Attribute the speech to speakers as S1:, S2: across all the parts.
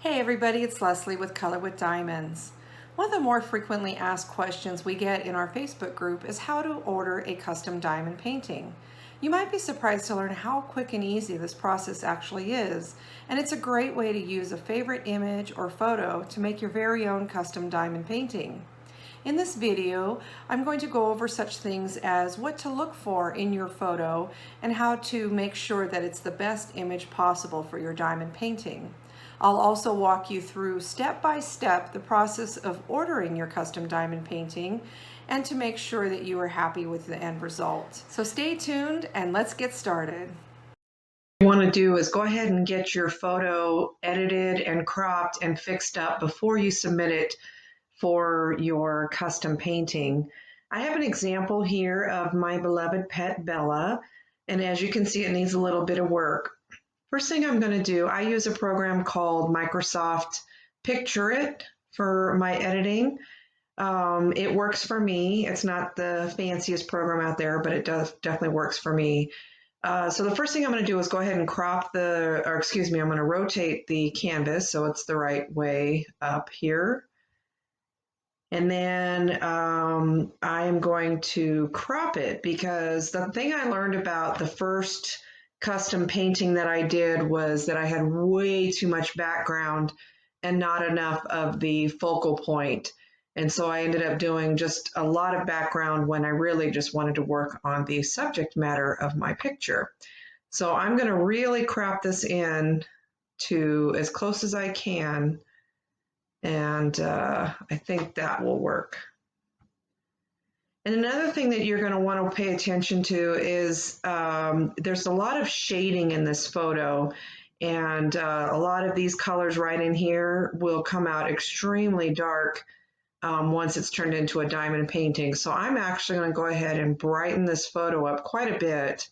S1: Hey everybody, it's Leslie with Color with Diamonds. One of the more frequently asked questions we get in our Facebook group is how to order a custom diamond painting. You might be surprised to learn how quick and easy this process actually is, and it's a great way to use a favorite image or photo to make your very own custom diamond painting. In this video, I'm going to go over such things as what to look for in your photo and how to make sure that it's the best image possible for your diamond painting. I'll also walk you through step by step the process of ordering your custom diamond painting and to make sure that you are happy with the end result. So stay tuned and let's get started. What you want to do is go ahead and get your photo edited and cropped and fixed up before you submit it for your custom painting. I have an example here of my beloved pet Bella, and as you can see, it needs a little bit of work. First thing I'm going to do, I use a program called Microsoft Picture It for my editing. It works for me. It's not the fanciest program out there, but it definitely works for me. So the first thing I'm going to do is go ahead and I'm going to rotate the canvas so it's the right way up here. And then I am going to crop it because the thing I learned about the first custom painting that I did was that I had way too much background and not enough of the focal point. And so I ended up doing just a lot of background when I really just wanted to work on the subject matter of my picture. So I'm going to really crop this in to as close as I can. And I think that will work. And another thing that you're going to want to pay attention to is there's a lot of shading in this photo, and a lot of these colors right in here will come out extremely dark once it's turned into a diamond painting. So I'm actually going to go ahead and brighten this photo up quite a bit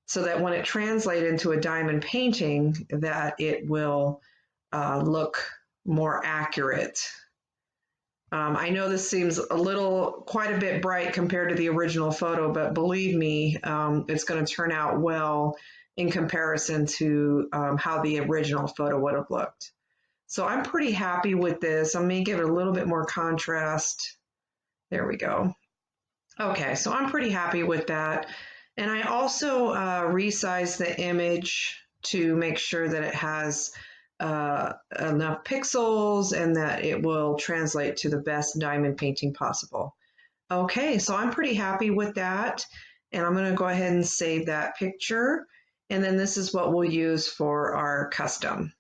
S1: so that when it translates into a diamond painting that it will look more accurate. I know this seems quite a bit bright compared to the original photo, but believe me, it's going to turn out well in comparison to how the original photo would have looked. So I'm pretty happy with this. I'm going to give it a little bit more contrast. There we go. Okay, so I'm pretty happy with that. And I also resized the image to make sure that it has enough pixels and that it will translate to the best diamond painting possible. Okay, so I'm pretty happy with that, and I'm going to go ahead and save that picture, and then this is what we'll use for our custom.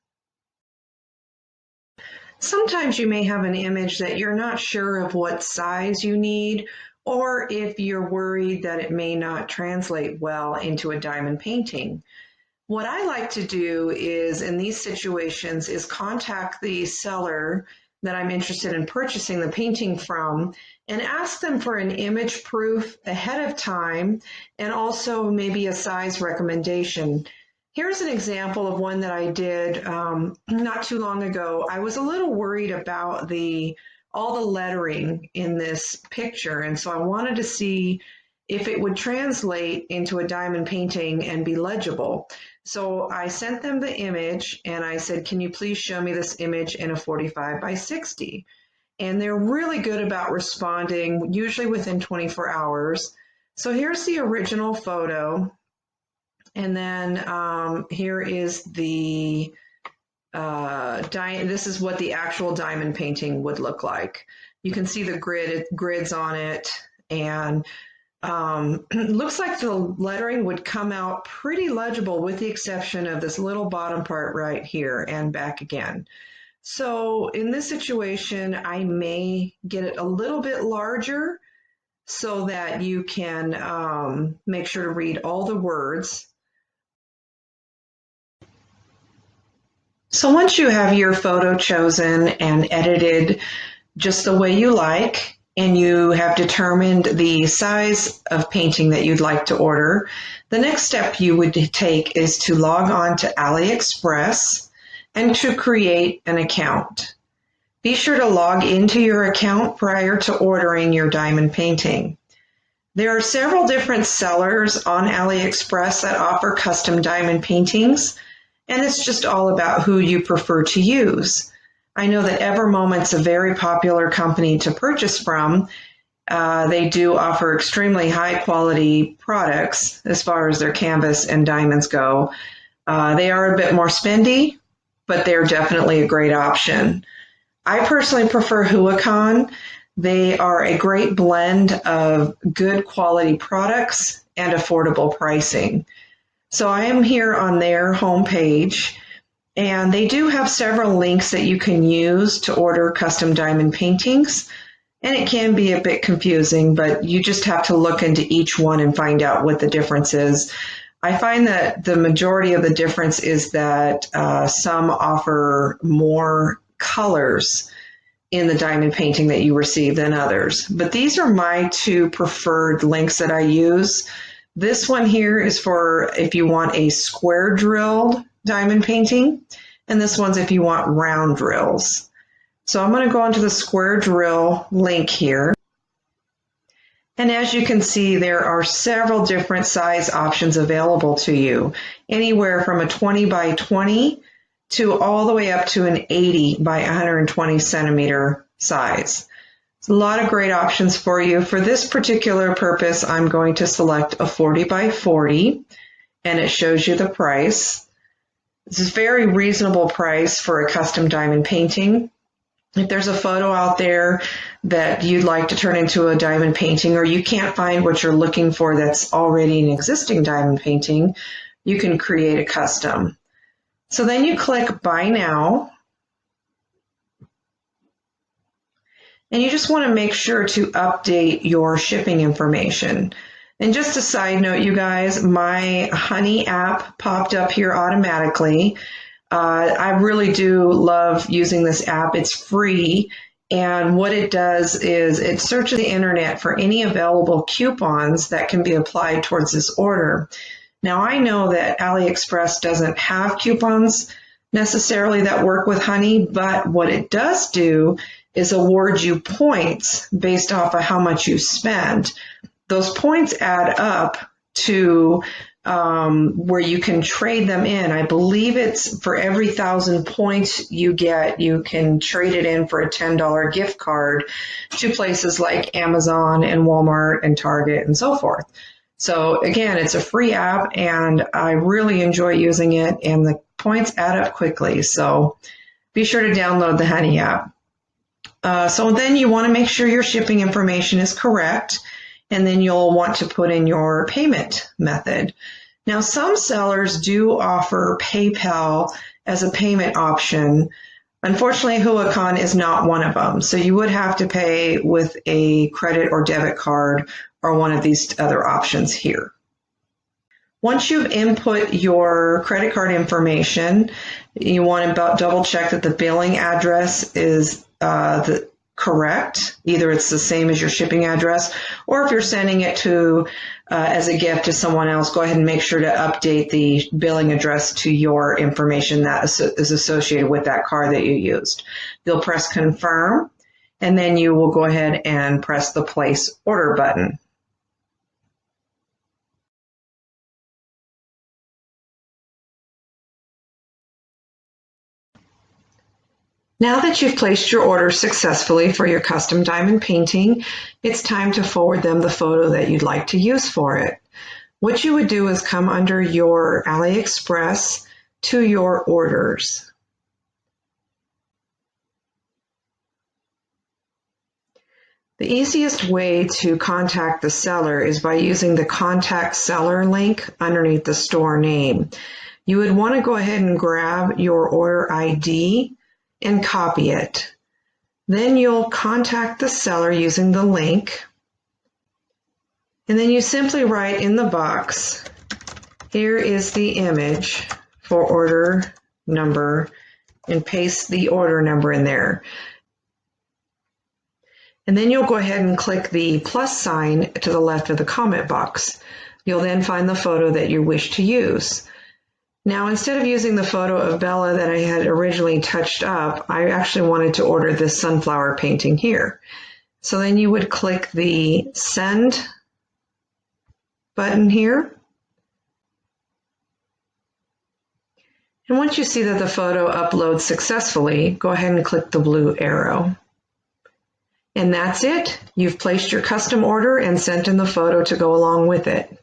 S1: Sometimes you may have an image that you're not sure of what size you need, or if you're worried that it may not translate well into a diamond painting. What I like to do is, in these situations, is contact the seller that I'm interested in purchasing the painting from and ask them for an image proof ahead of time and also maybe a size recommendation. Here's an example of one that I did not too long ago. I was a little worried about all the lettering in this picture, and so I wanted to see if it would translate into a diamond painting and be legible. So I sent them the image and I said, can you please show me this image in a 45 by 60? And they're really good about responding, usually within 24 hours. So here's the original photo. And then here is this is what the actual diamond painting would look like. You can see the grids on it, and it looks like the lettering would come out pretty legible with the exception of this little bottom part right here and back again. So in this situation, I may get it a little bit larger so that you can make sure to read all the words. So once you have your photo chosen and edited just the way you like, and you have determined the size of painting that you'd like to order, the next step you would take is to log on to AliExpress and to create an account. Be sure to log into your account prior to ordering your diamond painting. There are several different sellers on AliExpress that offer custom diamond paintings, And it's just all about who you prefer to use. I know that Evermoment's a very popular company to purchase from. They do offer extremely high quality products as far as their canvas and diamonds go. They are a bit more spendy, but they're definitely a great option. I personally prefer Huacon. They are a great blend of good quality products and affordable pricing. So I am here on their homepage, and they do have several links that you can use to order custom diamond paintings. And it can be a bit confusing, but you just have to look into each one and find out what the difference is. I find that the majority of the difference is that some offer more colors in the diamond painting that you receive than others. But these are my two preferred links that I use. This one here is for if you want a square drilled diamond painting, and this one's if you want round drills. So I'm going to go into the square drill link here. And as you can see, there are several different size options available to you, anywhere from a 20 by 20 to all the way up to an 80 by 120 centimeter size. It's a lot of great options for you. For this particular purpose, I'm going to select a 40 by 40, and it shows you the price. This is a very reasonable price for a custom diamond painting. If there's a photo out there that you'd like to turn into a diamond painting, or you can't find what you're looking for that's already an existing diamond painting, you can create a custom. So then you click Buy Now, and you just want to make sure to update your shipping information. And just a side note, you guys, my Honey app popped up here automatically. I really do love using this app. It's free, and what it does is it searches the internet for any available coupons that can be applied towards this order. Now, I know that AliExpress doesn't have coupons necessarily that work with Honey, but what it does do is award you points based off of how much you spend. Those points add up to where you can trade them in. I believe it's for every 1,000 points you get, you can trade it in for a $10 gift card to places like Amazon and Walmart and Target and so forth. So again, it's a free app, and I really enjoy using it, and the points add up quickly. So be sure to download the Honey app. So then you want to make sure your shipping information is correct, and then you'll want to put in your payment method. Now, some sellers do offer PayPal as a payment option. Unfortunately, Huacon is not one of them. So you would have to pay with a credit or debit card or one of these other options here. Once you've input your credit card information, you want to double check that the billing address is correct. Either it's the same as your shipping address, or if you're sending it to as a gift to someone else, go ahead and make sure to update the billing address to your information that is associated with that card that you used. You'll press confirm, and then you will go ahead and press the place order button. Now that you've placed your order successfully for your custom diamond painting, it's time to forward them the photo that you'd like to use for it. What you would do is come under your AliExpress to your orders. The easiest way to contact the seller is by using the Contact Seller link underneath the store name. You would want to go ahead and grab your order ID and copy it. Then you'll contact the seller using the link, and then you simply write in the box, "Here is the image for order number," and paste the order number in there. And then you'll go ahead and click the plus sign to the left of the comment box. You'll then find the photo that you wish to use. Now, instead of using the photo of Bella that I had originally touched up, I actually wanted to order this sunflower painting here. So then you would click the send button here. And once you see that the photo uploads successfully, go ahead and click the blue arrow. And that's it. You've placed your custom order and sent in the photo to go along with it.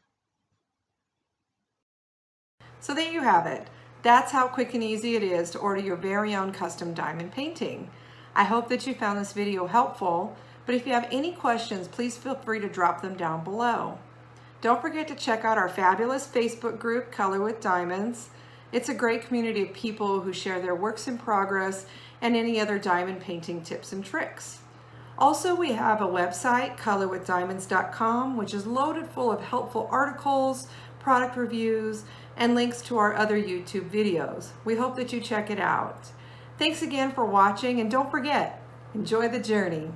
S1: So there you have it. That's how quick and easy it is to order your very own custom diamond painting. I hope that you found this video helpful, but if you have any questions, please feel free to drop them down below. Don't forget to check out our fabulous Facebook group, Color with Diamonds. It's a great community of people who share their works in progress and any other diamond painting tips and tricks. Also, we have a website, colorwithdiamonds.com, which is loaded full of helpful articles, product reviews, and links to our other YouTube videos. We hope that you check it out. Thanks again for watching, and don't forget, enjoy the journey.